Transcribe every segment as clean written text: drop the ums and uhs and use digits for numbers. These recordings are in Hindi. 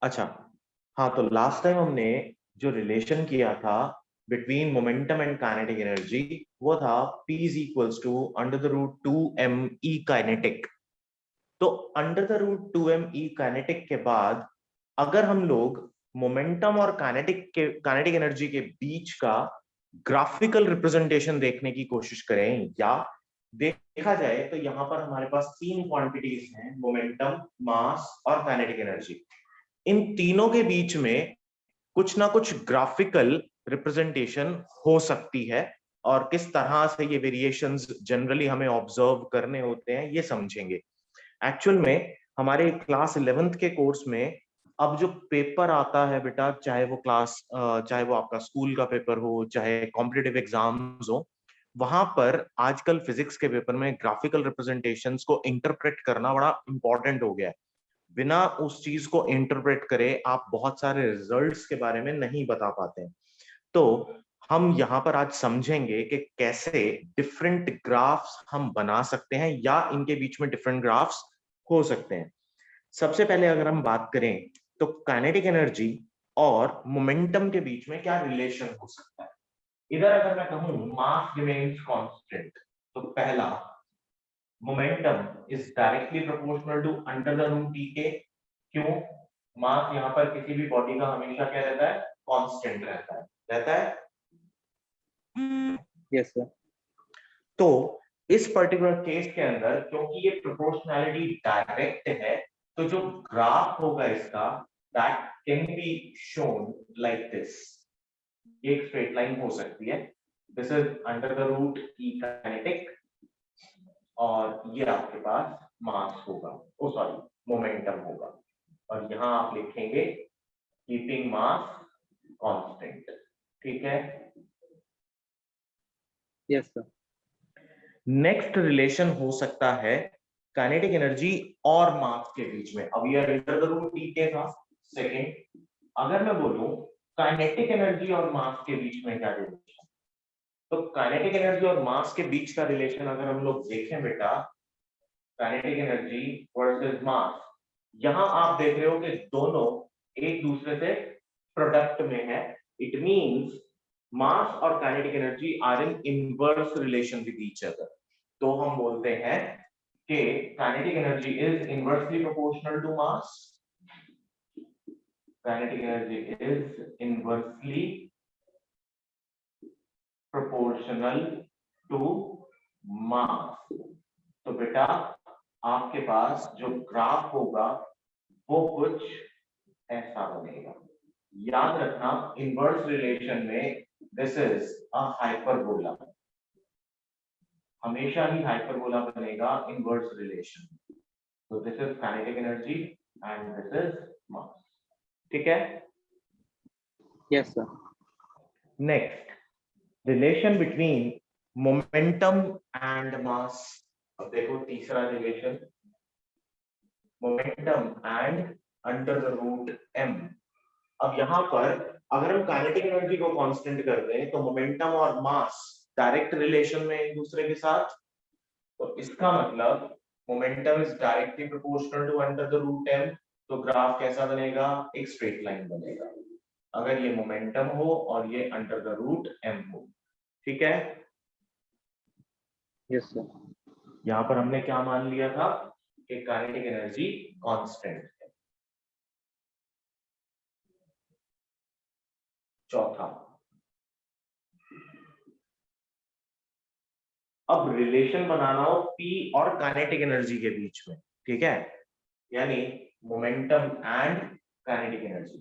अच्छा, हाँ, तो लास्ट टाइम हमने जो रिलेशन किया था between momentum and kinetic energy वो था P is equals to under the root 2m E kinetic. तो under the root 2m E kinetic के बाद अगर हम लोग मोमेंटम और काइनेटिक एनर्जी के बीच का ग्राफिकल रिप्रेजेंटेशन देखने की कोशिश करें या देखा जाए तो यहाँ पर हमारे पास तीन क्वांटिटीज हैं, मोमेंटम, मास और काइनेटिक एनर्जी। इन तीनों के बीच में कुछ ना कुछ ग्राफिकल रिप्रेजेंटेशन हो सकती है और किस तरह से ये वेरिएशंस जनरली हमें ऑब्जर्व करने होते हैं ये समझेंगे। एक्चुअल में हमारे क्लास 11th के कोर्स में अब जो पेपर आता है बेटा, चाहे वो आपका स्कूल का पेपर हो, चाहे कॉम्पिटिटिव एग्जाम्स हो, वहां पर आजकल फिजिक्स के पेपर में ग्राफिकल रिप्रेजेंटेशंस को इंटरप्रेट करना बड़ा इंपॉर्टेंट हो गया है। बिना उस चीज को इंटरप्रेट करे आप बहुत सारे रिजल्ट्स के बारे में नहीं बता पाते हैं। तो हम यहाँ पर आज समझेंगे कि कैसे डिफरेंट ग्राफ्स हम बना सकते हैं या इनके बीच में डिफरेंट ग्राफ्स हो सकते हैं। सबसे पहले अगर हम बात करें तो काइनेटिक एनर्जी और मोमेंटम के बीच में क्या रिलेशन हो सकता है। इधर अगर मैं कहूं मास रिमेन्स कांस्टेंट, तो पहला momentum is directly proportional to under the root E k. क्यों? मास यहाँ पर किसी भी बॉडी का हमेशा क्या रहता है? कांस्टेंट रहता है। Yes sir. तो इस पर्टिकुलर केस के अंदर क्योंकि ये प्रोपोर्शनैलिटी डायरेक्ट है, तो जो ग्राफ होगा इसका that can be shown like this. एक स्ट्रेट लाइन हो सकती है। This is under the root E kinetic और ये आपके पास मास होगा, ओ सॉरी मोमेंटम होगा, और यहां आप लिखेंगे कीपिंग मास कांस्टेंट। ठीक है। Yes sir. नेक्स्ट रिलेशन हो सकता है काइनेटिक एनर्जी और मास के बीच में। अब ये अंडर द रूट E के था। सेकंड, अगर मैं बोलूं काइनेटिक एनर्जी और मास के बीच में क्या रिलेशन, तो काइनेटिक एनर्जी और मास के बीच का रिलेशन अगर हम लोग देखें बेटा, काइनेटिक एनर्जी वर्सेस मास, यहां आप देख रहे हो कि दोनों एक दूसरे से प्रोडक्ट में है। इट मींस मास और kinetic energy are in inverse relation with each other. तो हम बोलते हैं कि kinetic energy is inversely proportional to mass, kinetic energy is inversely proportional to mass. तो बेटा आपके पास जो ग्राफ होगा वो कुछ ऐसा बनेगा। याद रखना इनवर्स रिलेशन में दिस इज अ हाइपरबोला, हमेशा ही हाइपरबोला बनेगा इनवर्स रिलेशन। तो this is kinetic energy and this is mass. ठीक है। Yes sir. Next, relation between momentum and mass. अब देखो तीसरा relation, momentum and under the root m। अब यहाँ पर अगर हम काइनेटिक एनर्जी को कांस्टेंट कर दें तो मोमेंटम और मास डायरेक्ट रिलेशन में एक दूसरे के साथ, तो इसका मतलब momentum is directly proportional to under the root m। तो ग्राफ कैसा बनेगा? एक स्ट्रेट लाइन बनेगा अगर ये मोमेंटम हो और ये अंडर द रूट m हो। ठीक है। Yes sir. यहाँ पर हमने क्या मान लिया था कि काइनेटिक एनर्जी कांस्टेंट है। चौथा, अब रिलेशन बनाना हो P और काइनेटिक एनर्जी के बीच में, ठीक है, यानी momentum and kinetic energy.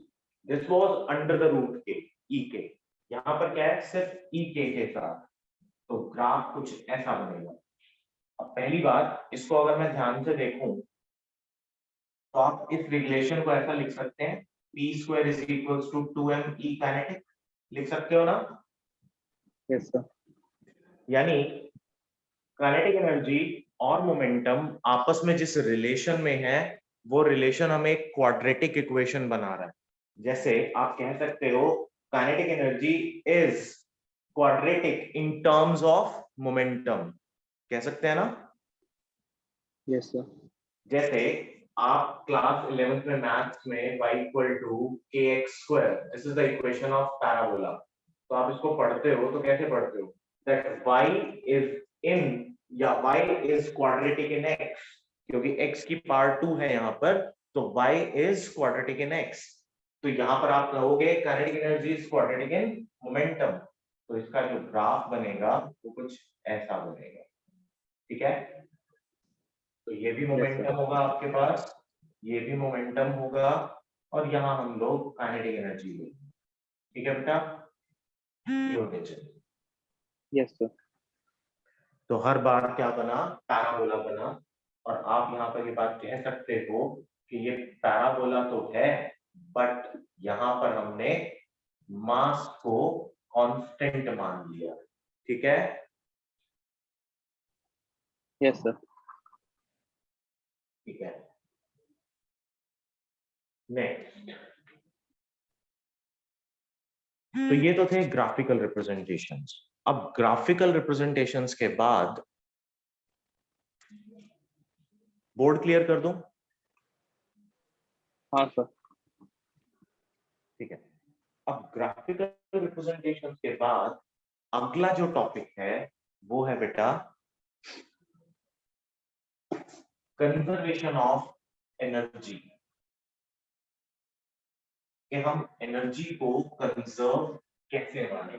This was under the root k E के, यहाँ पर क्या है? सिर्फ E के साथ। तो ग्राफ कुछ ऐसा बनेगा। अब पहली बात, इसको अगर मैं ध्यान से देखूं तो आप इस रिलेशन को ऐसा लिख सकते हैं, P square is equals to 2m E kinetic. लिख सकते हो ना? Yes sir. यानी काइनेटिक एनर्जी और मोमेंटम आपस में जिस रिलेशन में है वो रिलेशन हमें एक क्वाड्रेटिक इक्वेशन बना रहा है। जैसे आप कह सकते हो kinetic energy is quadratic in terms of momentum, कह सकते हैं ना? Yes sir. जैसे आप क्लास 11th में मैथ्स में y equal to kx², this is the equation of parabola. तो आप इसको पढ़ते हो तो कैसे पढ़ते हो, दैट y इज इन या y is quadratic in x, क्योंकि x की पावर 2 है यहाँ पर, तो y is quadratic in x। तो यहाँ पर आप कहोगे kinetic energy is quadratic in momentum, तो इसका जो ग्राफ बनेगा वो कुछ ऐसा बनेगा, ठीक है। तो ये भी मोमेंटम होगा आपके पास, ये भी मोमेंटम होगा, और यहाँ हम लोग काइनेटिक एनर्जी लेंगे, ठीक है बेटा। ये होने चाहिए। Yes sir. तो हर बार क्या बना, पैराबोला बना, और आप यहाँ पर ये बात कह सकते हो कि ये पैराबोला तो है, बट यहाँ पर हमने मास को कांस्टेंट मान लिया, ठीक है। Yes sir. ठीक है, नेक्स्ट। तो ये तो थे ग्राफिकल रिप्रेजेंटेशंस। अब ग्राफिकल रिप्रेजेंटेशंस के बाद बोर्ड क्लियर कर दूं? हाँ सर। ठीक है। अब ग्राफिकल रिप्रेजेंटेशंस के बाद अगला जो टॉपिक है वो है बेटा कंजर्वेशन ऑफ एनर्जी, कि हम एनर्जी को कंजर्व कैसे माने,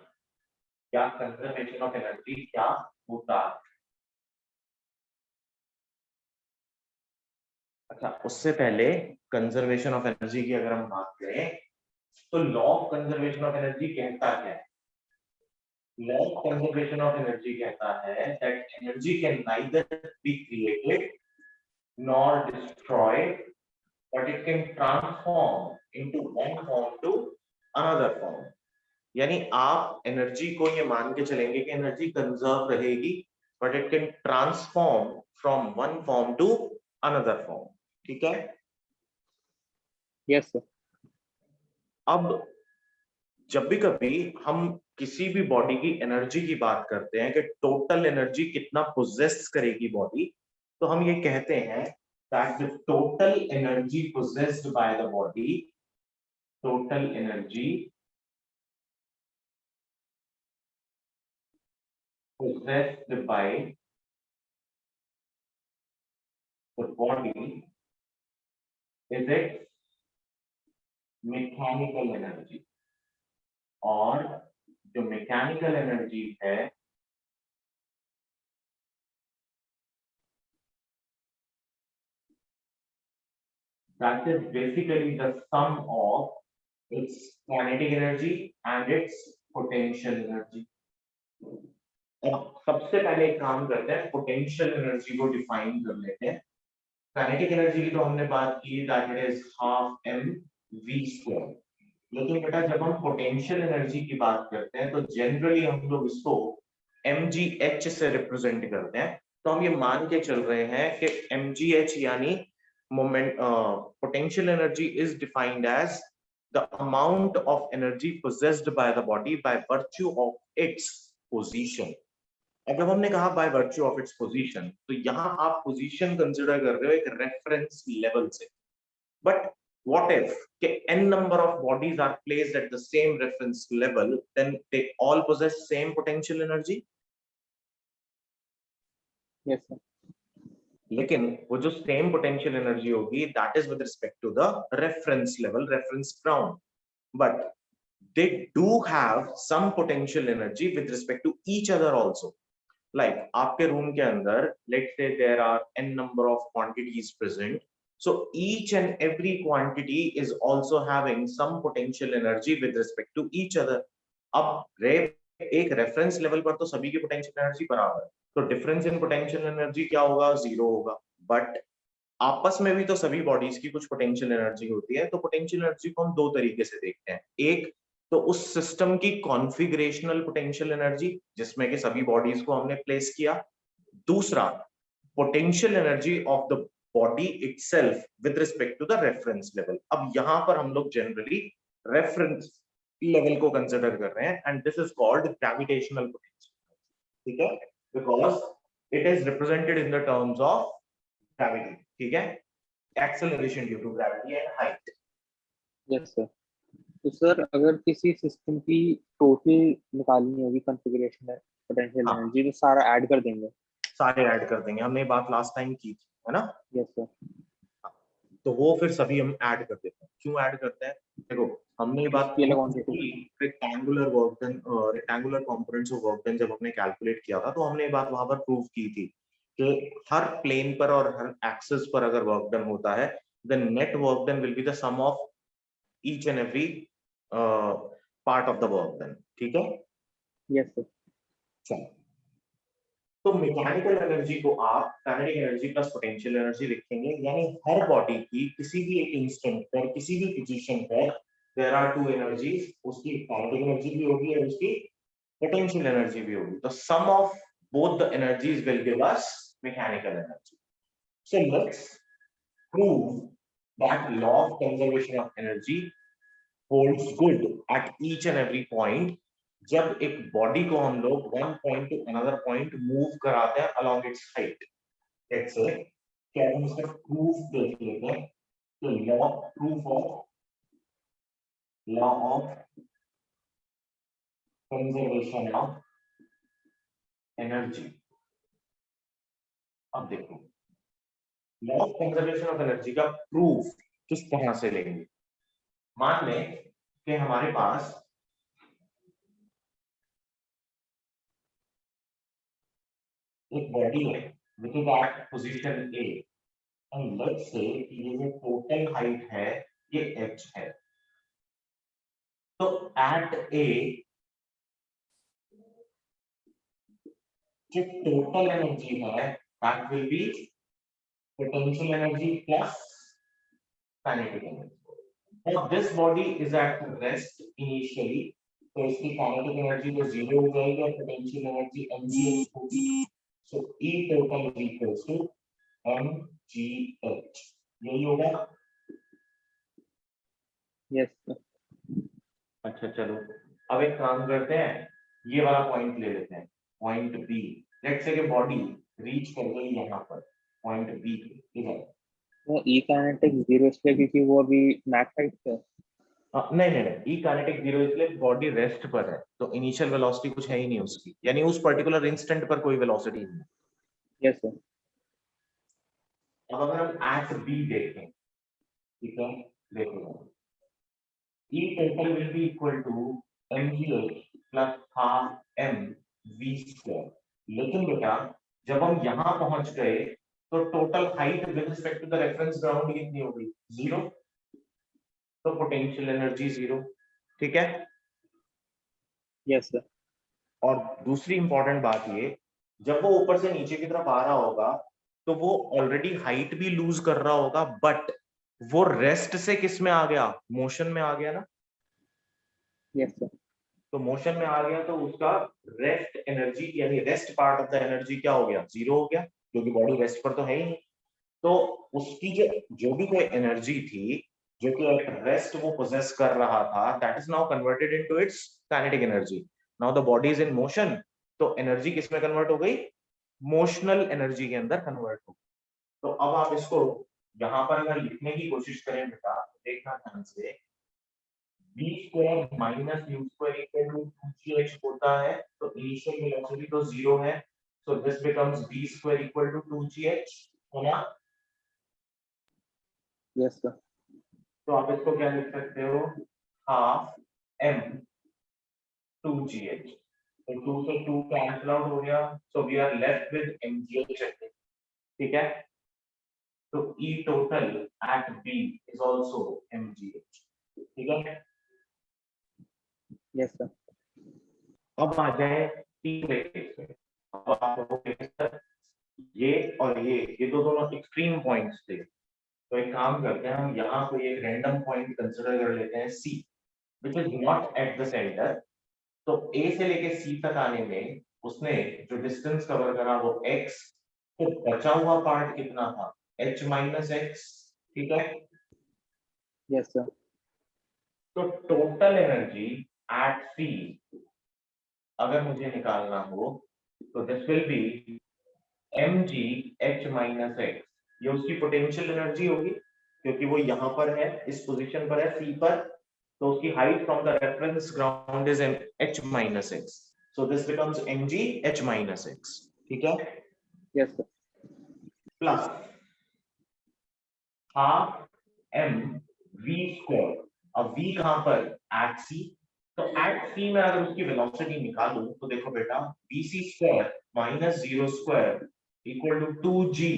क्या कंजर्वेशन ऑफ एनर्जी क्या होता है। अच्छा, उससे पहले कंजर्वेशन ऑफ एनर्जी की अगर हम बात करें तो law of conservation of energy कहता है, law of conservation of energy कहता है that energy can neither be created nor destroyed, but it can transform into one form to another form। यानी आप एनर्जी को ये मान के चलेंगे कि एनर्जी कंजर्व रहेगी, but it can transform from one form to another form, ठीक है। Yes sir. अब जब भी कभी हम किसी भी बॉडी की एनर्जी की बात करते हैं कि टोटल एनर्जी कितना पोजेस करेगी बॉडी, तो हम ये कहते हैं that the total energy possessed by the body, total energy possessed by the body is its mechanical energy, और जो मैकेनिकल एनर्जी है that is basically the sum of its kinetic energy and its potential energy। अब सबसे पहले एक काम करते हैं, पोटेंशियल एनर्जी को डिफाइन कर लेते हैं। काइनेटिक एनर्जी की तो हमने बात की that it is half m v square, लेकिन बेटा जब हम पोटेंशियल एनर्जी की बात करते हैं तो जनरली हम लोग इसको mgh से रिप्रेजेंट करते हैं। तो हम ये मान के चल रहे हैं कि mgh यानी moment potential energy is defined as the amount of energy possessed by the body by virtue of its position. अब जब हमने कहा by virtue of its position, तो यहाँ आप पोजीशन कंसिडर कर रहे हो एक रेफरेंस लेवल से, but what if n number of bodies are placed at the same reference level, then they all possess same potential energy? Yes sir. लेकिन वो जो सेम पोटेंशियल एनर्जी होगी that is with respect to the reference level, reference ground, but they do have some potential energy with respect to each other also। like आपके रूम के अंदर let's say there are n number of quantities present, so each and every quantity is also having some potential energy with respect to each other। अब एक रेफरेंस लेवल पर तो सभी की पोटेंशियल एनर्जी बराबर है, तो डिफरेंस इन पोटेंशियल एनर्जी क्या होगा, जीरो होगा। बट आपस में भी तो सभी बॉडीज की कुछ पोटेंशियल एनर्जी होती है, तो पोटेंशियल एनर्जी को हम दो तरीके से देखते हैं। एक तो उस सिस्टम की कॉन्फ़िगरेशनल पोटेंशियल एनर्जी जिसमें कि सभी बॉडीज को हमने प्लेस किया, दूसरा potential energy of the body itself with respect to the reference level. अब यहाँ पर हम लोग जनरली रेफरेंस लेवल को कंसिडर कर रहे हैं, and this is called gravitational potential, ठीक है, because it is represented in the terms of gravity, ठीक है। acceleration due to gravity and height. Yes sir. तो सर अगर किसी सिस्टम की टोटल निकालनी होगी कॉन्फ़िगरेशन है पोटेंशियल हाँ। एनर्जी, तो सारा ऐड कर देंगे। सारे ऐड कर देंगे, हमने ये बात लास्ट टाइम की थी, है ना? Yes sir. तो वो फिर सभी हम ऐड कर देते हैं। क्यों ऐड करते हैं? देखो, हमने ये बात स्केलर क्वांटिटी। की rectangular work done, rectangular components of work done जब हमने कैलकुलेट किया था, तो हमने ये बात वहां पर प्रूव की थी कि हर प्लेन पर और हर एक्सिस पर अगर वर्क डन होता है, the net work done will be the sum of each and every part of the work done. ठीक है? Yes sir. चलो, तो मैकेनिकल एनर्जी को आप kinetic energy plus potential energy लिखेंगे, यानी हर बॉडी की किसी भी एक इंस्टेंट पर, किसी भी पोजीशन पर देयर आर टू एनर्जीज, उसकी काइनेटिक एनर्जी भी होगी और उसकी पोटेंशियल एनर्जी भी होगी। तो sum of both the energies will give us mechanical energy. So let's prove that law of conservation of energy holds good at each and every point जब एक बॉडी को हम लोग one point two another point move कराते हैं along its height। Let's say क्या हम इसका प्रूफ देख लेते हैं। तो law of conservation of energy. अब देखो, law of conservation of energy का प्रूफ किस तरह से लेंगे। मान लें कि हमारे पास एक बॉडी है which is at position A, and let's say कि ये जो टोटल हाइट है ये h है। तो at A जो टोटल एनर्जी है that will be potential energy plus kinetic energy. Now this body is at rest initially, तो इसकी kinetic energy तो जीरो हो जाएगी और potential energy mgh होगी। So E total is equals to mgh। यही होगा। Yes sir. अच्छा चलो, अब एक काम करते हैं, ये वाला पॉइंट ले लेते हैं, पॉइंट बी। लेट्स से कि बॉडी रीच कर गई यहाँ पर पॉइंट बी पे, ठीक है? वो ई काइनेटिक जीरो इसलिए क्योंकि वो अभी मैक्स हाइट पे है। नहीं नहीं नहीं, ई काइनेटिक जीरो इसलिए बॉडी रेस्ट पर है, तो इनिशियल वेलोसिटी कुछ है ही नहीं उसकी, यानी उस पर्टिकुलर इंस्टेंट पर कोई वेलोसिटी नहीं है। Yes sir. अब अगर हम एट बी देखें, ठीक है, देखो E total will be equal to mgh plus half m v square। लेकिन बेटा जब हम यहाँ पहुंच गए तो total height with respect to the reference ground कितनी हो गई? जीरो। तो पोटेंशियल एनर्जी जीरो। ठीक है? Yes sir. और दूसरी इंपॉर्टेंट बात ये, जब वो ऊपर से नीचे की तरफ आ रहा होगा तो वो ऑलरेडी हाइट भी लूज कर रहा होगा, बट वो रेस्ट से किस में आ गया? मोशन में आ गया ना। Yes sir. तो मोशन में आ गया तो उसका रेस्ट एनर्जी यानी rest part of the energy क्या हो गया? जीरो हो गया, क्योंकि बॉडी रेस्ट पर तो है ही नहीं। तो उसकी जो भी कोई एनर्जी थी जो कि एट रेस्ट वो पोजेस कर रहा था, that is now converted into its kinetic energy. Now the body is in motion, तो एनर्जी किस में कन्वर्ट हो गई? मोशनल एनर्जी के अंदर कन्वर्ट हो गई। तो अब आप इसको यहाँ पर अगर लिखने की कोशिश करें बेटा, देखना ध्यान से, v square minus u square equal to 2gh होता है, तो इनिशियल वेलोसिटी तो जीरो है, so this becomes v square equal to 2gh, है ना? Yes sir. तो आप इसको क्या लिख सकते हो? Half m 2gh। तो 2 से 2 कैंसिल आउट हो गया, so we are left with mgh। ठीक है? तो E total at B is also mgh। ठीक है? Yes sir. अब आ जाए तीसरे केस में। अब आप कहोगे सर ये और ये तो दोनों एक्सट्रीम पॉइंट्स थे, तो एक काम करते हैं, हम यहाँ कोई एक रैंडम पॉइंट कंसिडर कर लेते हैं C, which is not at the center। तो A से लेके C तक आने में उसने जो डिस्टेंस कवर करा वो x, तो बचा हुआ पार्ट कितना था? h minus x। ठीक है? Yes sir. तो टोटल एनर्जी एट C अगर मुझे निकालना हो तो this will be mg h minus x, ये उसकी पोटेंशियल एनर्जी होगी, क्योंकि वो यहाँ पर है, इस पोजीशन पर है सी पर, तो उसकी height from the reference ground is h minus x, so this becomes mg h minus x, ठीक है। Yes sir. Plus half m v square, अब v कहां पर, एट c, तो एट c में अगर उसकी वेलोसिटी निकालूं तो देखो बेटा bc square minus 0 square equal to 2g,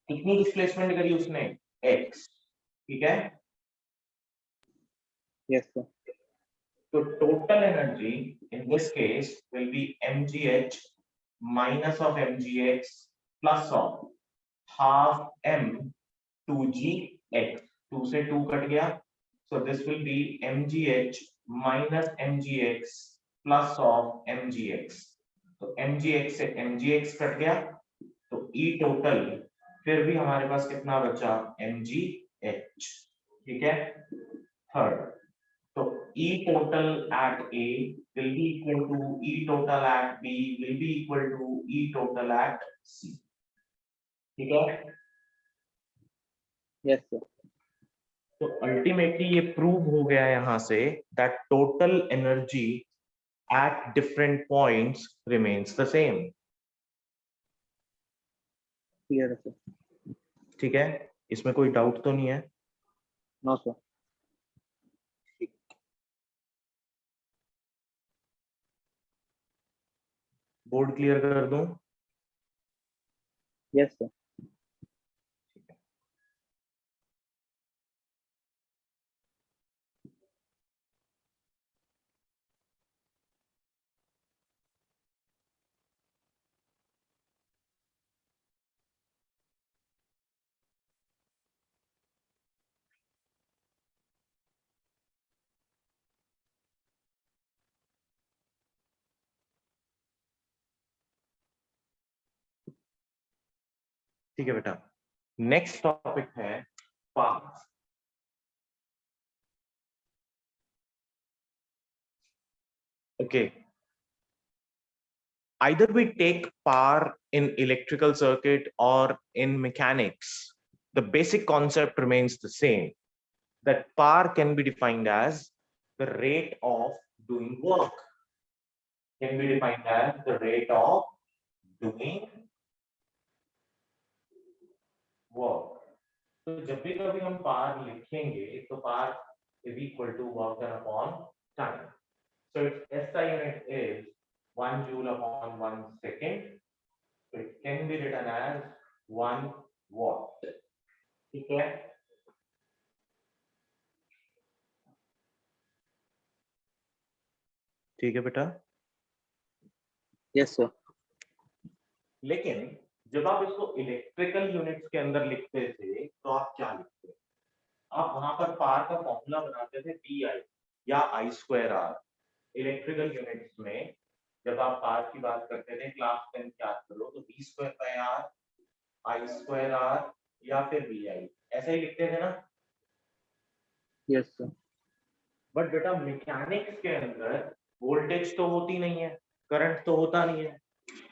कितनी डिस्प्लेसमेंट करी उसने, x, ठीक है। Yes sir. So total energy in this case will be mgh minus of mgx plus of half m 2gx, 2 से 2 कट गया, so this will be mgh minus mgx plus of mgx, तो mgx से mgx कट गया, तो E total फिर भी हमारे पास कितना बचा, mgh, ठीक है। Third, so E total at A will be equal to E total at B will be equal to E total at C, ठीक है। Yes sir. तो अल्टीमेटली ये प्रूव हो गया यहाँ say that total energy at different points remains the same, clear है सर। ठीक है, इसमें कोई डाउट तो नहीं है। No sir. बोर्ड क्लियर कर दूं। Yes sir. ठीक है बेटा, नेक्स्ट टॉपिक है path. Okay, either we take power in electrical circuit or in mechanics, the basic concept remains the same, that power can be defined as the rate of doing work, can be defined as the rate of doing work। तो जब भी कभी हम पावर लिखेंगे तो power is equal to work done upon time, so its SI unit is 1 joule upon 1 second, so it can be written as 1 watt, ठीक है। ठीक है बेटा, यस सर। लेकिन जब आप इसको इलेक्ट्रिकल यूनिट्स के अंदर लिखते थे तो आप क्या लिखते, आप वहां पर पावर का फॉर्मूला बनाते थे DI या I square R। Electrical units में जब आप पावर की बात करते थे क्लास 10 याद करो तो V square by R, I square R या फिर VI, ऐसे ही लिखते थे ना। Yes sir. बट बेटा मैकेनिक्स के अंदर वोल्टेज तो होती नहीं है, करंट तो होता नहीं है,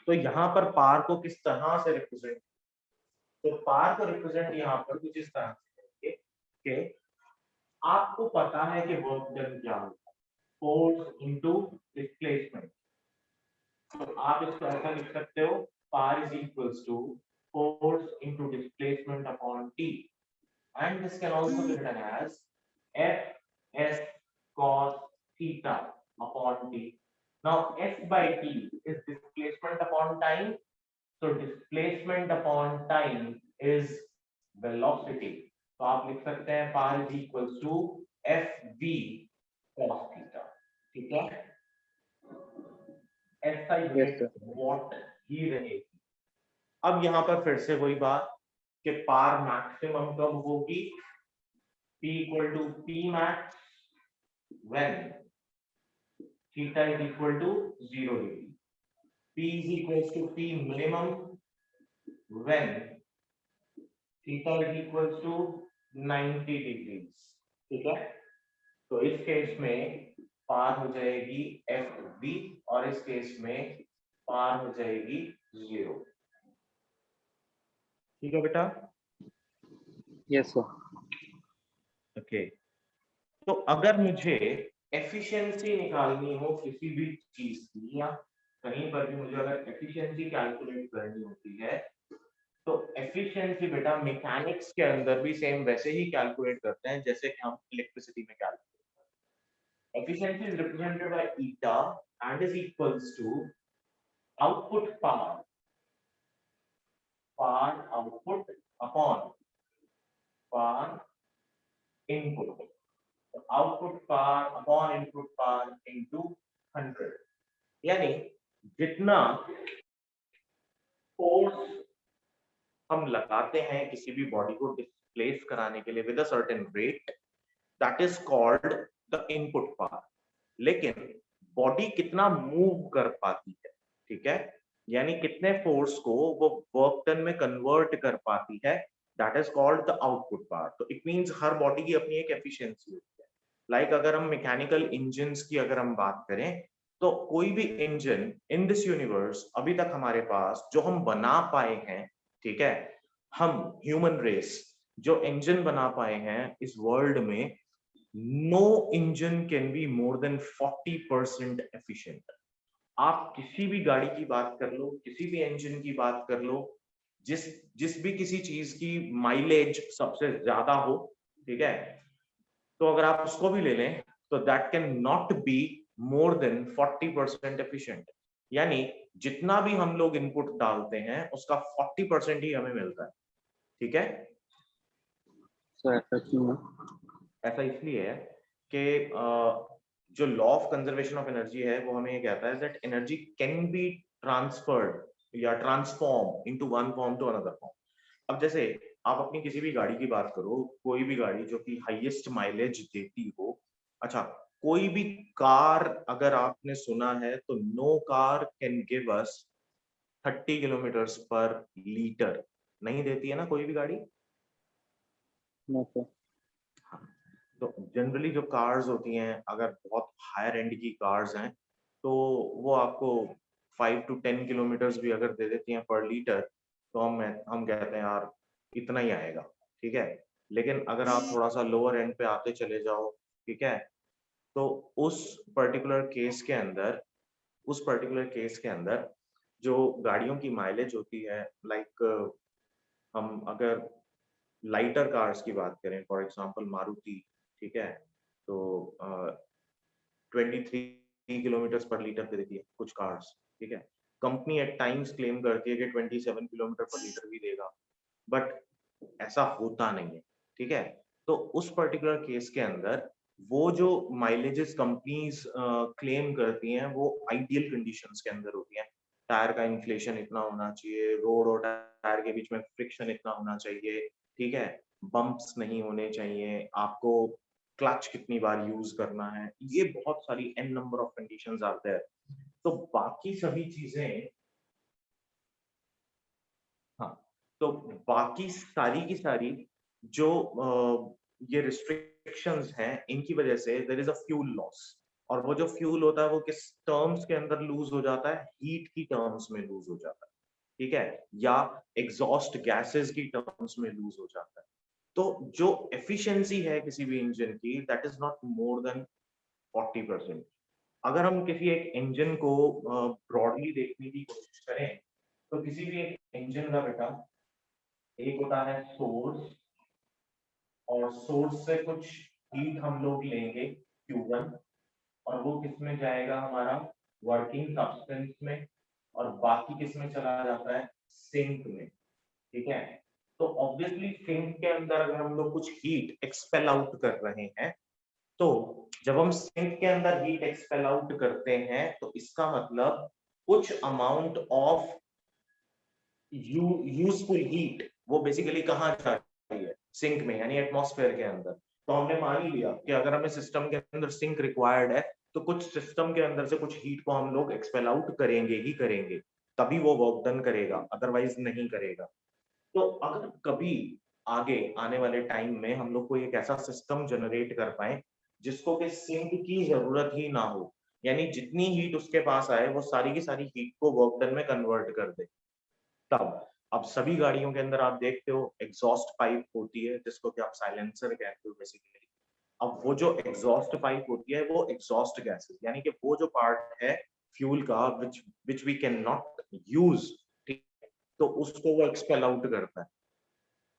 तो यहाँ पर पावर को किस तरह से रिप्रेजेंट, तो पावर को रिप्रेजेंट यहाँ पर कुछ इस तरह से करेंगे कि आपको पता है कि वर्क डन क्या होता है, फोर्स इनटू डिस्प्लेसमेंट, तो आप इसको ऐसा लिख सकते हो, power is equals to force into displacement upon t, and this can also be written as F S cos theta upon t. Now S by t is displacement upon time, so displacement upon time is velocity, तो आप लिख सकते हैं power is equals to FV cos theta, ठीक है। SI यूनिट वॉट ही रहेगी। अब यहाँ पर फिर से वही बात कि पावर मैक्सिमम कब होगी, P equal to P max when theta is equal to 0 degree, P is equals to P minimum when theta is equals to 90 degrees, ठीक है। तो इस केस में पार हो जाएगी FV और इस केस में पार हो जाएगी 0, ठीक है बेटा। Yes sir. ओके, तो अगर मुझे एफिशिएंसी निकालनी हो किसी भी चीज की, या कहीं पर भी मुझे अगर एफिशिएंसी कैलकुलेट करनी होती है, तो एफिशिएंसी बेटा मैकेनिक्स के अंदर भी सेम वैसे ही कैलकुलेट करते हैं जैसे कि हम इलेक्ट्रिसिटी में कैलकुलेट करते हैं। Efficiency is represented by eta and is equals to output power, output upon power input, output power upon input power into 100। यानी जितना फोर्स हम लगाते हैं किसी भी बॉडी को डिस्प्लेस कराने के लिए with a certain rate, that is called the input power. लेकिन बॉडी कितना मूव कर पाती है, ठीक है, यानी कितने फोर्स को वो वर्क टन में कन्वर्ट कर पाती है, that is called the output power. तो इट मींस हर बॉडी की अपनी एक एफिशिएंसी होती है। लाइक अगर हम मैकेनिकल इंजन्स की अगर हम बात करें, तो कोई भी इंजन इन दिस यूनिवर्स अभी तक हमारे पास जो हम बना पाए हैं, ठीक है, हम ह्यूमन रेस जो इंजन बना पाए हैं इस वर्ल्ड में, no engine can be more than 40% efficient. आप किसी भी गाड़ी की बात कर लो, किसी भी इंजन की बात कर लो, जिस जिस भी किसी चीज की माइलेज सबसे ज्यादा हो, ठीक है, तो अगर आप उसको भी ले लें तो that can not be more than 40% efficient. यानी जितना भी हम लोग इनपुट डालते हैं उसका 40% ही हमें मिलता है, ठीक है। सर ऐसा क्यों है? ऐसा इसलिए है कि जो law of conservation of energy है वो हमें ये कहता है that energy can be transferred या transform into one form to another form. अब जैसे आप अपनी किसी भी गाड़ी की बात करो, कोई भी गाड़ी जो कि हाईएस्ट माइलेज देती हो, अच्छा, कोई भी कार अगर आपने सुना है तो no car can give us 30 kilometres per litre, नहीं देती है ना कोई भी गाड़ी। No sir. हाँ, तो जनरली जो कार्स होती हैं, अगर बहुत हायर एंड की कार्स हैं, तो वो आपको 5 to 10 किलोमीटर्स भी अगर दे देती हैं पर लीटर, तो हम कहते हैं यार इतना ही आएगा, ठीक है। लेकिन अगर आप थोड़ा सा लोअर एंड पे आते चले जाओ, ठीक है, तो उस पर्टिकुलर केस के अंदर जो गाड़ियों की माइलेज होती है, लाइक हम अगर लाइटर कार्स की बात करें, फॉर एग्जांपल मारुति, ठीक है, तो 23 किलोमीटर पर लीटर पे देती है कुछ कार्स, ठीक है। कंपनी एट टाइम्स क्लेम करती है कि 27 किलोमीटर पर लीटर भी देगा, बट ऐसा होता नहीं है, ठीक है। तो उस पर्टिकुलर केस के अंदर वो जो माइलेजेस कंपनीज क्लेम करती हैं वो आइडियल कंडीशंस के अंदर होती हैं। टायर का इन्फ्लेशन इतना होना चाहिए, रोड और टायर के बीच में फ्रिक्शन इतना होना चाहिए, ठीक है, बम्प्स नहीं होने चाहिए, आपको क्लच कितनी बार यूज करना है, ये बहुत सारी एन नंबर ऑफ कंडीशंस आते हैं। तो बाकी सभी चीजें, हाँ, तो बाकी सारी की सारी जो ये रिस्ट्रिक्शंस हैं, इनकी वजह से there is a fuel loss. और वो जो फ्यूल होता है वो किस टर्म्स के अंदर लूज हो जाता है, हीट की टर्म्स में लूज हो जाता है, ठीक है, या एग्जॉस्ट गैसेस की टर्म्स में लूज हो जाता है। तो जो एफिशिएंसी है किसी भी इंजन की, that is not more than 40%। अगर हम किसी एक इंजन को ब्रॉडली देखने की कोशिश करें, तो किसी भी एक इंजन का बेटा एक होता है सोर्स, और सोर्स से कुछ हीट हम लोग लेंगे Q1, और वो किस में जाएगा, हमारा वर्किंग सब्सटेंस में, और बाकी किस में चला जाता है, सिंक में, ठीक है। तो ऑब्वियसली सिंक के अंदर अगर हम लोग कुछ हीट एक्सपेल आउट कर रहे हैं, तो जब हम सिंक के अंदर हीट एक्सपेल आउट करते हैं तो इसका मतलब कुछ अमाउंट ऑफ यूजफुल हीट वो बेसिकली कहाँ जा रही है, सिंक में, यानी एटमॉस्फेयर के अंदर। तो हमने मान ही लिया कि अगर हमें सिस्टम के अंदर सिंक रिक्वायर्ड है, तो कुछ सिस्टम के अंदर से कुछ हीट को हम लोग एक्सपेल आउट करेंगे ही करेंगे, तभी वो वर्क डन करेगा, अदरवाइज नहीं करेगा। तो अगर कभी आगे आने वाले टाइम में हम लोग को एक ऐसा सिस्टम जनरेट कर पाए जिसको कि सिंक की जरूरत ही ना हो, यानी जितनी हीट उसके पास आए वो सारी की सारी हीट को वर्क डन में कन्वर्ट कर दे, तब अब सभी गाड़ियों के अंदर आप देखते हो एग्जॉस्ट पाइप होती है, जिसको कि आप साइलेंसर कहते हो बेसिकली। अब वो जो एग्जॉस्ट पाइप होती है वो एग्जॉस्ट गैसेस, यानी कि वो जो पार्ट है फ्यूल का which which we can not use, ठीक, तो उसको वो एक्सपेल आउट करता है।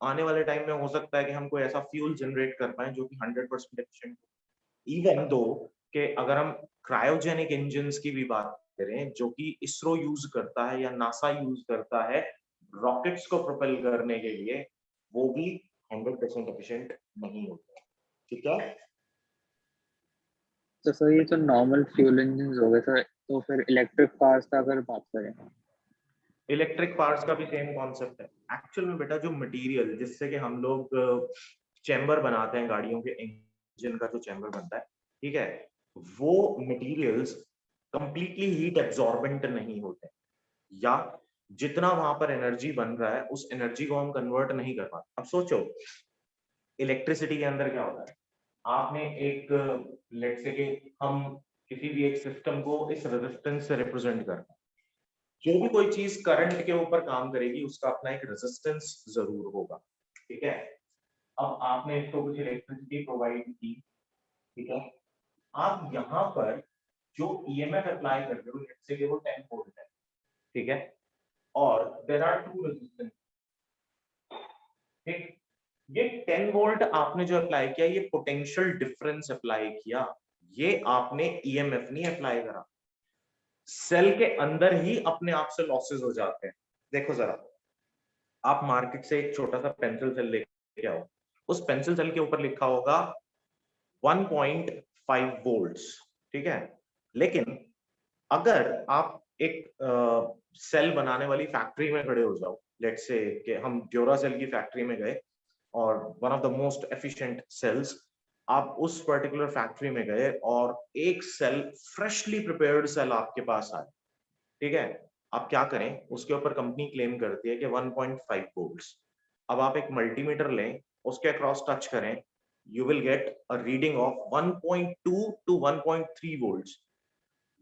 आने वाले टाइम में हो सकता है कि हम कोई ऐसा फ्यूल जनरेट कर पाए जो कि 100% एफिशिएंट, इवन दो कि अगर हम क्रायोजेनिक इंजन्स की भी बात करें जो कि इसरो यूज करता है या नासा यूज करता है रॉकेट्स को प्रोपेल करने के लिए, वो भी 100% एफिशिएंट नहीं होता। ठीक है। तो सर ये तो नॉर्मल फ्यूल इंजन हो गए सर, तो फिर इलेक्ट्रिक कार्स का अगर बात करें। इलेक्ट्रिक पार्ट्स का भी सेम कॉन्सेप्ट है। एक्चुअल में बेटा जो मटेरियल जिससे कि हम लोग चैम्बर बनाते हैं, गाड़ियों के इंजन का जो चैम्बर बनता है, ठीक है, वो मटेरियल्स कंप्लीटली हीट एब्जॉर्बेंट नहीं होते, या जितना वहां पर एनर्जी बन रहा है उस एनर्जी को हम कन्वर्ट नहीं कर पाते। अब सोचो इलेक्ट्रिसिटी के अंदर क्या होता है, आपने एक लेट्स से कि हम किसी भी एक सिस्टम को इस रेजिस्टेंस से रिप्रेजेंट करते हैं। जो भी कोई चीज करंट के ऊपर काम करेगी उसका अपना एक रेजिस्टेंस जरूर होगा, ठीक है। अब आपने इसको कुछ इलेक्ट्रिसिटी प्रोवाइड की, ठीक है, आप यहाँ पर जो ईएमएफ अप्लाई कर रहे हो लेट्स से कि वो 10 वोल्ट है, ठीक है, और देयर आर टू रेजिस्टेंस, ठीक, ये 10 वोल्ट आपने जो अप्लाई किया ये पोटेंशियल डिफरेंस अप्लाई किया, ये आपने ईएमएफ नहीं अप्लाई करा। सेल के अंदर ही अपने आप से लॉसेस हो जाते हैं। देखो जरा, आप मार्केट से एक छोटा सा पेंसिल सेल लेके आओ, उस पेंसिल सेल के ऊपर लिखा होगा 1.5 वोल्ट्स, ठीक है, लेकिन अगर आप एक सेल बनाने वाली फैक्ट्री में खड़े हो जाओ, लेट्स से कि हम ड्यूरासेल की फैक्ट्री में गए और one of the most efficient cells, आप उस पर्टिकुलर फैक्ट्री में गए और एक सेल फ्रेशली प्रिपेयर्ड सेल आपके पास आए, ठीक है, आप क्या करें, उसके ऊपर कंपनी क्लेम करती है कि 1.5 वोल्ट्स। अब आप एक मल्टीमीटर लें, उसके अक्रॉस टच करें, you will get a reading of 1.2 to 1.3 volts.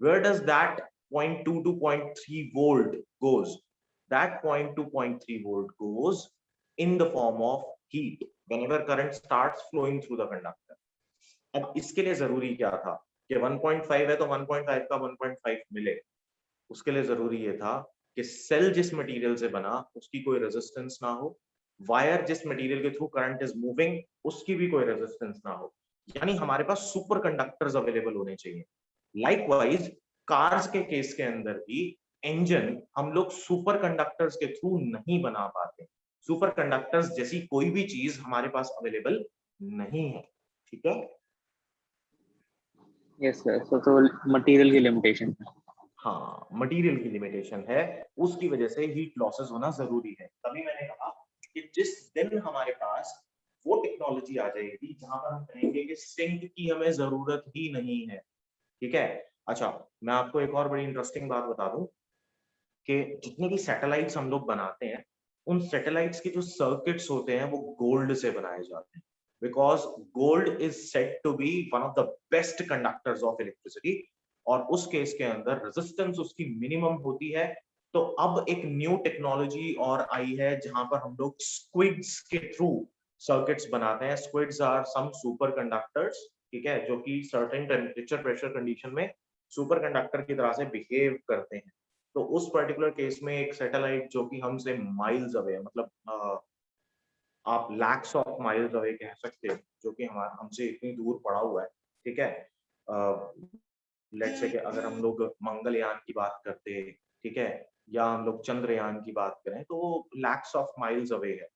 Where does that 0.2 to 0.3 volt goes? That 0.2 0.3 volt goes in the form of heat whenever current starts flowing through the conductor. अब इसके लिए जरूरी क्या था कि 1.5 है तो 1.5 का 1.5 मिले, उसके लिए जरूरी ये था कि सेल जिस मटेरियल से बना उसकी कोई रेजिस्टेंस ना हो, वायर जिस मटेरियल के थ्रू करंट इज मूविंग उसकी भी कोई रेजिस्टेंस ना हो, यानी हमारे पास सुपर कंडक्टर्स अवेलेबल होने चाहिए। लाइकवाइज कार्स के केस के अंदर भी इंजन हम लोग सुपर कंडक्टर्स के थ्रू नहीं बना पाते, सुपर कंडक्टर्स जैसी कोई भी चीज हमारे पास अवेलेबल नहीं है, ठीक है। यस सर, तो मटेरियल की लिमिटेशन है। हाँ, मटेरियल की लिमिटेशन है, उसकी वजह से हीट लॉसेस होना जरूरी है। तभी मैंने कहा कि जिस दिन हमारे पास वो टेक्नोलॉजी आ जाएगी जहां पर हम कहेंगे कि सिंक की हमें जरूरत ही नहीं है, ठीक है। अच्छा, मैं आपको एक और बड़ी इंटरेस्टिंग बात बता दूं कि जितने भी सैटेलाइट्स हम लोग बनाते हैं, उन सैटेलाइट्स के जो सर्किट्स होते हैं वो गोल्ड से बनाए जाते हैं, because gold is said to be one of the best conductors of electricity, और उस केस के अंदर रेजिस्टेंस उसकी मिनिमम होती है। तो अब एक न्यू टेक्नोलॉजी और आई है जहां पर हम लोग स्क्विड्स के थ्रू सर्किट्स बनाते हैं। Squids are some super conductors, ठीक है, जो कि सर्टेन टेम्परेचर प्रेशर कंडीशन में सुपर कंडक्टर की तरह से बिहेव करते हैं। तो उस पर्टिकुलर केस में एक सैटेलाइट जो कि हमसे माइल्स अवे है, मतलब आप लैक्स ऑफ माइल्स अवे कह सकते हो, जो कि हमारा हमसे इतनी दूर पड़ा हुआ है, ठीक है। लेट्स से कि अगर हम लोग मंगलयान की बात करते हैं, ठीक है, या हम लोग चंद्रयान की बात करें तो वो लैक्स ऑफ माइल्स अवे है।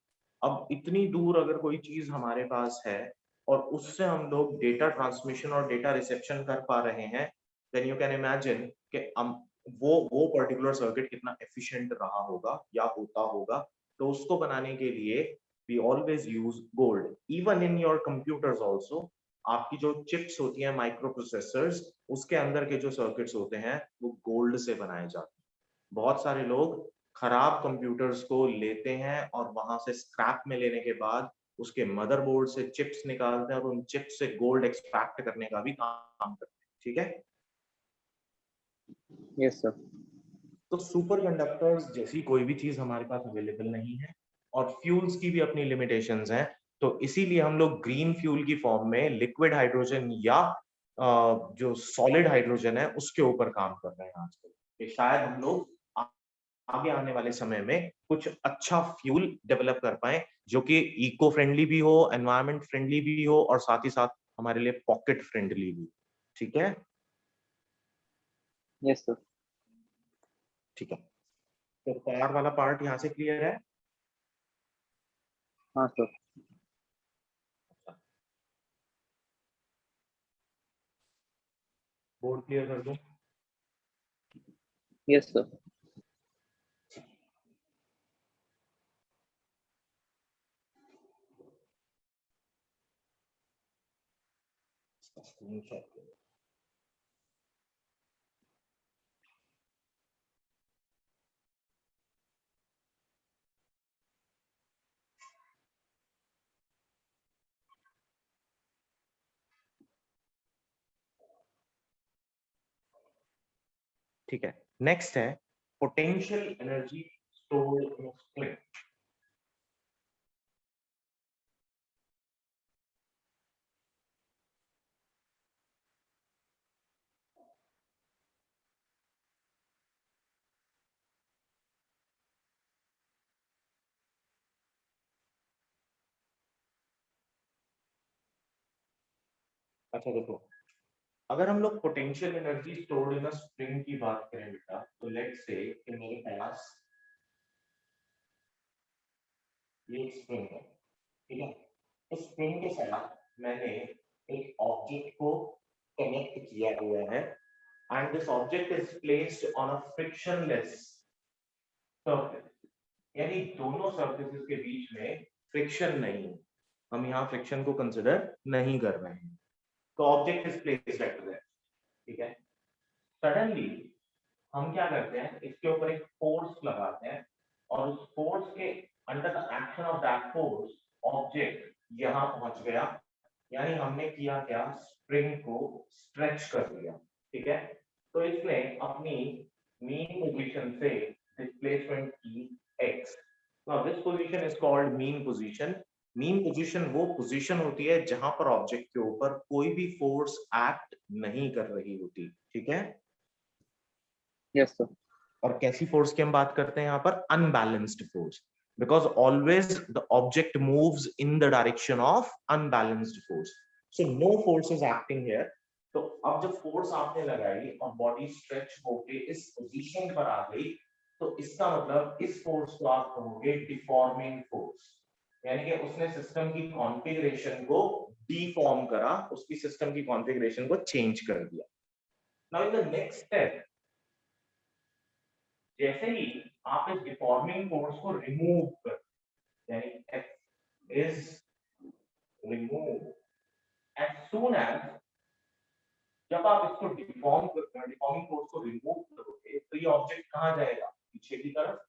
अब इतनी दूर अगर कोई चीज हमारे पास है और उससे हम लोग डेटा ट्रांसमिशन और डेटा रिसेप्शन कर पा रहे हैं, देन यू कैन इमेजिन कि हम वो पर्टिकुलर सर्किट कितना एफिशिएंट रहा होगा या होता होगा। तो उसको बनाने के लिए we always use gold, even in your computers also. आपकी जो चिप्स होती हैं माइक्रो प्रोसेसर्स, उसके अंदर के जो सर्किट्स होते हैं वो गोल्ड से बनाए जाते हैं। बहुत सारे लोग खराब कंप्यूटर्स को लेते हैं और वहां से स्क्रैप में लेने के बाद उसके मदरबोर्ड से चिप्स निकालते हैं और उन चिप्स से गोल्ड एक्सट्रैक्ट करने का भी काम करते हैं, ठीक है। Yes sir. तो सुपर कंडक्टर्स जैसी कोई भी चीज हमारे पास अवेलेबल नहीं है और फ्यूल्स की भी अपनी लिमिटेशंस हैं, तो इसीलिए हम लोग ग्रीन फ्यूल की फॉर्म में लिक्विड हाइड्रोजन या जो सॉलिड हाइड्रोजन है उसके ऊपर काम कर रहे हैं आजकल, कि शायद हम लोग आगे आने वाले समय में कुछ अच्छा फ्यूल डेवलप कर पाए जो कि इको फ्रेंडली भी हो, एनवायरमेंट फ्रेंडली भी हो और साथ ही साथ हमारे लिए पॉकेट फ्रेंडली भी। ठीक है, यस सर। ठीक है। तो कार वाला पार्ट यहाँ से क्लियर है। हाँ सर। बोर्ड क्लियर कर दूं। Yes sir. ठीक है, नेक्स्ट है potential energy stored in spring. अच्छा देखो, अगर हम लोग potential energy stored in spring की बात करें बेटा, तो लेट्स से कि मेरे पास ये स्प्रिंग है, ठीक है। इस स्प्रिंग के साथ मैंने एक ऑब्जेक्ट को कनेक्ट किया हुआ है and this object is placed on a frictionless surface, यानी दोनों सरफेसेस के बीच में फ्रिक्शन नहीं है, हम यहाँ फ्रिक्शन को कंसिडर नहीं कर रहे हैं, तो object is placed at that, ठीक है। सडनली हम क्या करते हैं, इसके ऊपर एक फोर्स लगाते हैं और उस फोर्स के under the action of that force object यहाँ पहुंच गया, यानी हमने किया क्या, स्प्रिंग को स्ट्रेच कर दिया, ठीक है। तो इसने अपनी मीन पोजीशन से डिस्प्लेसमेंट की x। Now this position is called mean position. Mean position वो पोजीशन होती है जहां पर ऑब्जेक्ट के ऊपर कोई भी फोर्स एक्ट नहीं कर रही होती, ठीक है। Yes sir. और कैसी फोर्स की हम बात करते हैं यहाँ पर, unbalanced force, because always the object moves in the direction of unbalanced force, so no force is acting here. तो अब जब फोर्स आपने लगाई और बॉडी स्ट्रेच होके इस पोजीशन पर आ गई, तो इसका मतलब इस फोर्स को आप कहोगे डिफॉर्मिंग फोर्स, यानी कि उसने सिस्टम की कॉन्फ़िगरेशन को डिफॉर्म करा, उसकी सिस्टम की कॉन्फ़िगरेशन को चेंज कर दिया। Now in the next step, जैसे ही आप इस डिफॉर्मिंग फोर्स को रिमूव कर, यानी F is removed, as soon as जब आप इसको डिफॉर्मिंग फोर्स को रिमूव करोगे तो ये ऑब्जेक्ट कहाँ जाएगा, पीछे की तरफ,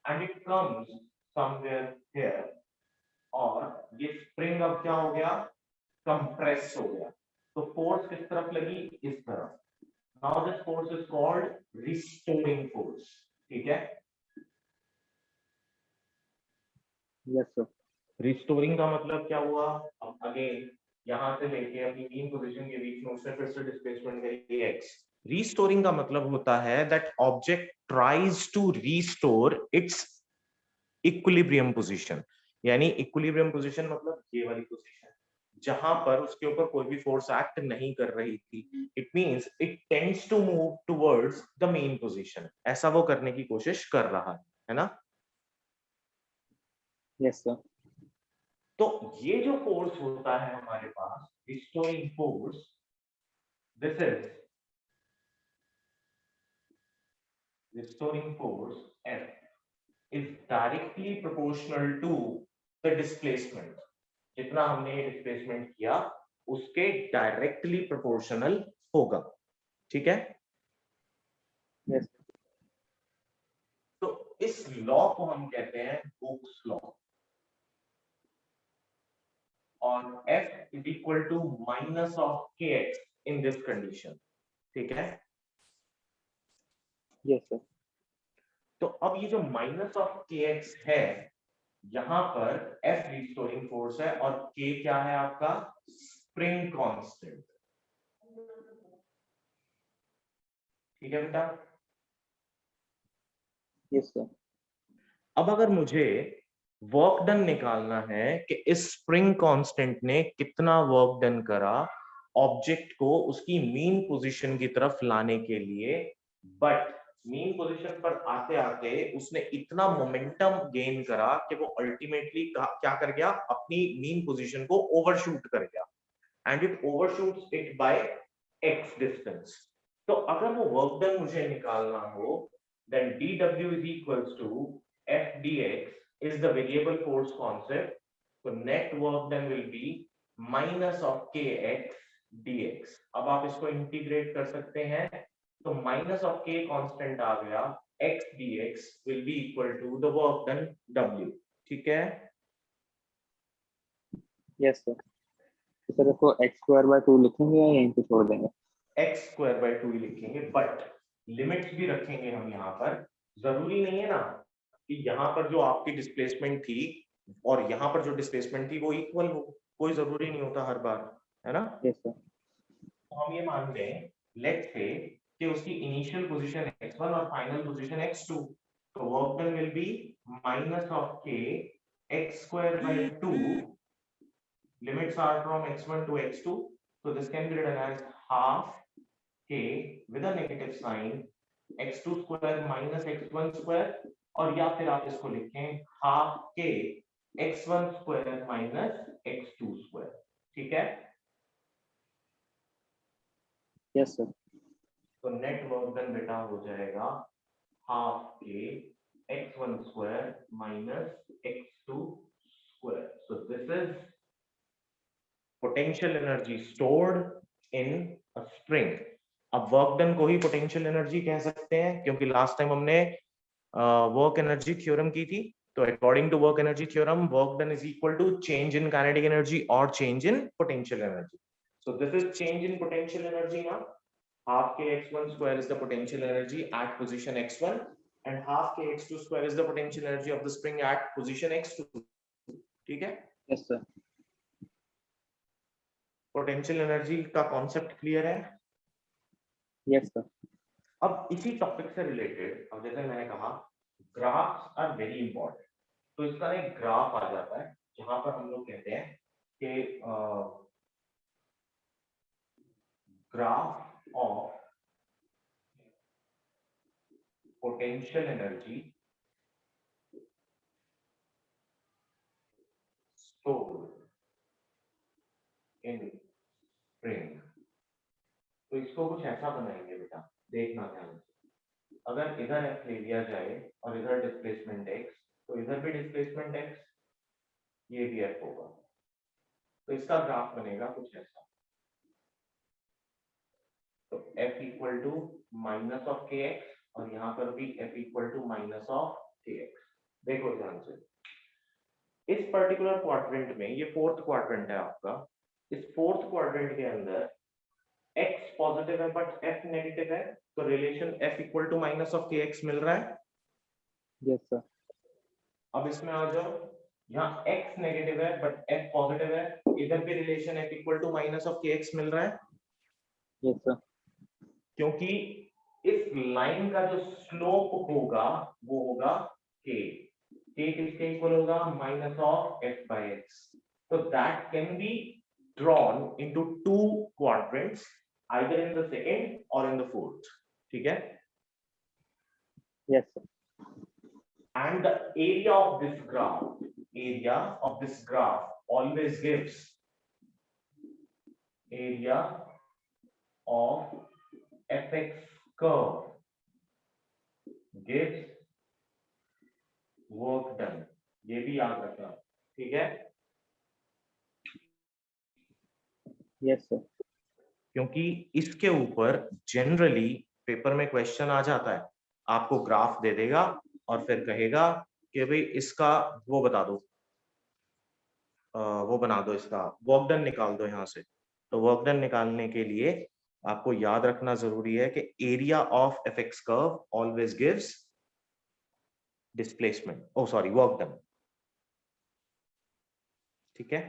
and it comes somewhere here, और ये स्प्रिंग अब क्या हो गया, कंप्रेस हो गया, तो फोर्स किस तरफ लगी, इस तरफ। Now this force is called restoring force, ठीक है। Yes sir. रिस्टोरिंग का मतलब क्या हुआ, अब अगेन यहां से लेके अपनी मीन पोजीशन के बीच में उसने फिर से डिस्प्लेसमेंट करी x। रिस्टोरिंग का मतलब होता है that object tries to restore its equilibrium position, यानी इक्विलिब्रियम पोजीशन मतलब ये वाली पोजीशन जहां पर उसके ऊपर कोई भी फोर्स एक्ट नहीं कर रही थी, it means it tends to move towards the mean position, ऐसा वो करने की कोशिश कर रहा है ना। Yes sir. तो ये जो फोर्स होता है हमारे पास, restoring force, this is restoring force F is directly proportional to the displacement, जितना हमने डिस्प्लेसमेंट किया उसके डायरेक्टली प्रोपोर्शनल होगा, ठीक है। यस। तो इस लॉ को हम कहते हैं हुक्स लॉ, और F is equal to minus of kx in this condition, ठीक है। Yes sir. तो अब ये जो माइनस ऑफ के एक्स है, यहां पर F रिस्टोरिंग फोर्स है और K क्या है आपका, स्प्रिंग कांस्टेंट। ठीक है बेटा। Yes sir. अब अगर मुझे वर्क डन निकालना है कि इस स्प्रिंग कांस्टेंट ने कितना वर्क डन करा ऑब्जेक्ट को उसकी मीन पोजीशन की तरफ लाने के लिए, बट मीन पोजीशन पर आते आते उसने इतना मोमेंटम गेन करा कि वो अल्टीमेटली क्या कर गया, अपनी मीन पोजीशन को ओवरशूट कर गया, and it overshoots it by x distance. तो अगर वो वर्क डन मुझे निकालना हो, then dw is equals to f dx is the variable force concept, so net work done will be minus of kx dx। अब आप इसको इंटीग्रेट कर सकते हैं, तो माइनस ऑफ k कांस्टेंट आ गया, x dx will be equal to the work done w। ठीक है। Yes sir. तो सर इसको x²/2 लिखेंगे या यहीं पे छोड़ देंगे? x²/2 ही लिखेंगे, बट लिमिट्स भी रखेंगे हम यहाँ पर। जरूरी नहीं है ना कि यहाँ पर जो आपकी डिस्प्लेसमेंट थी और यहाँ पर जो डिस्प्लेसमेंट थी वो इक्वल हो, कोई जरूरी नहीं होता हर बार, है ना। Yes sir. तो हम ये मान लें, लेट्स से कि उसकी इनिशियल पोजीशन x1 और फाइनल पोजीशन x2, तो work done will B minus of k x²/2, limits are from x1 to x2, so this can be written as half k with a negative sign x2 square minus x1 square, और या फिर आप इसको लिखें half k x1 square minus x2 square। ठीक है। Yes sir. तो नेट वर्क डन बेटा हो जाएगा half k x1 square minus x2 square। so this is potential energy stored in a spring। अब वर्क डन को ही पोटेंशियल एनर्जी कह सकते हैं, क्योंकि लास्ट टाइम हमने वर्क एनर्जी थ्योरम की थी। तो according to work energy theorem, work done is equal to change in kinetic energy और change in potential energy. So this is change in potential energy now. half k x1 square is the potential energy at position x1 and half k x2 square is the potential energy of the spring at position x2। ठीक है। Yes sir. पोटेंशियल एनर्जी का कॉन्सेप्ट क्लियर है। Yes sir. अब इसी टॉपिक से रिलेटेड, अब जैसे मैंने कहा ग्राफ्स आर वेरी इंपॉर्टेंट, तो इसका एक ग्राफ आ जाता है जहां पर हम लोग कहते हैं कि graph of potential energy stored in spring. तो इसको कुछ ऐसा बनाएंगे बेटा, देखना ध्यान से। अगर इधर F ले लिया जाए और इधर डिस्प्लेसमेंट x, तो इधर भी डिस्प्लेसमेंट x, ये भी F होगा, तो इसका ग्राफ बनेगा कुछ ऐसा। तो F equal to minus of k x और यहाँ पर भी F equal to minus of k x. देखो ध्यान से, इस पर्टिकुलर क्वाड्रेंट में, ये फोर्थ क्वाड्रेंट है आपका, इस फोर्थ क्वाड्रेंट के अंदर x पॉजिटिव है बट f नेगेटिव है, तो relation f equal to minus of k x मिल रहा है। Yes sir. अब इसमें आ जाओ, यहाँ x नेगेटिव है बट f पॉजिटिव है, इधर भी relation f equal to minus of k x मिल रहा है। Yes sir. क्योंकि इस लाइन का जो स्लोप होगा वो होगा k। k किसके इक्वल होगा, minus of f by x। तो that can be drawn into two quadrants, either in the second or in the fourth। ठीक है। Yes sir. And the area of this graph always gives area of fx curve gives work done। ये भी याद रखना, ठीक है। Yes sir. क्योंकि इसके ऊपर जनरली पेपर में क्वेश्चन आ जाता है, आपको ग्राफ दे देगा और फिर कहेगा कि भाई इसका वो बता दो, वो बना दो, इसका वर्क डन निकाल दो यहाँ से। तो वर्क डन निकालने के लिए आपको याद रखना जरूरी है कि area of f x curve always gives displacement, oh sorry, work done. ठीक है,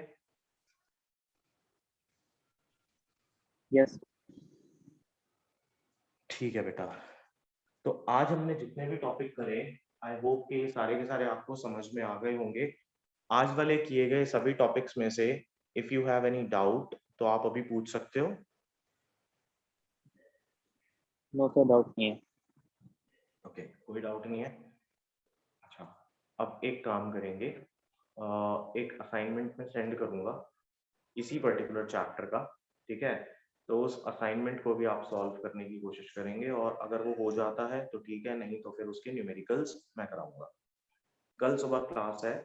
यस ठीक है बेटा। तो आज हमने जितने भी टॉपिक करे, आई होप कि सारे के सारे आपको समझ में आ गए होंगे। आज वाले किए गए सभी टॉपिक्स में से if you have any doubt तो आप अभी पूछ सकते हो। नो सर, डाउट नहीं है। ओके, कोई डाउट नहीं है। अच्छा, अब एक काम करेंगे, एक असाइनमेंट में सेंड करूंगा इसी पर्टिकुलर चैप्टर का, ठीक है। तो उस असाइनमेंट को भी आप सॉल्व करने की कोशिश करेंगे, और अगर वो हो जाता है तो ठीक है, नहीं तो फिर उसके न्यूमेरिकल्स मैं कराऊंगा। कल सुबह क्लास है,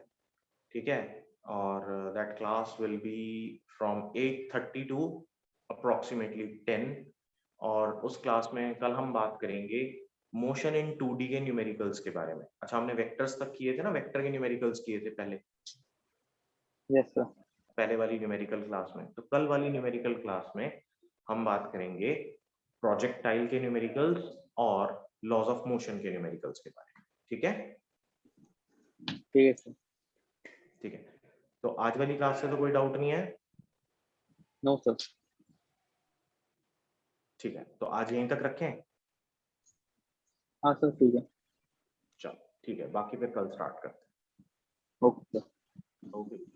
ठीक है, और that class will be from 8:30 to approximately 10। और उस क्लास में कल हम बात करेंगे मोशन इन 2D के न्यूमेरिकल्स के बारे में। अच्छा, हमने वेक्टर्स तक किए थे ना, वेक्टर के न्यूमेरिकल्स किए थे पहले यस सर। पहले वाली न्यूमेरिकल क्लास में। तो कल वाली न्यूमेरिकल क्लास में हम बात करेंगे प्रोजेक्टाइल के न्यूमेरिकल्स और लॉज ऑफ मोशन के न्यूमेरिकल्स के बारे में, ठीक है। ठीक है सर। ठीक है, तो आज वाली क्लास से तो कोई डाउट नहीं है। No sir. ठीक है, तो आज यहीं तक रखें। हाँ सर, ठीक है। चलो ठीक है, बाकी फिर कल स्टार्ट करते ओके सर। हैं। ओके।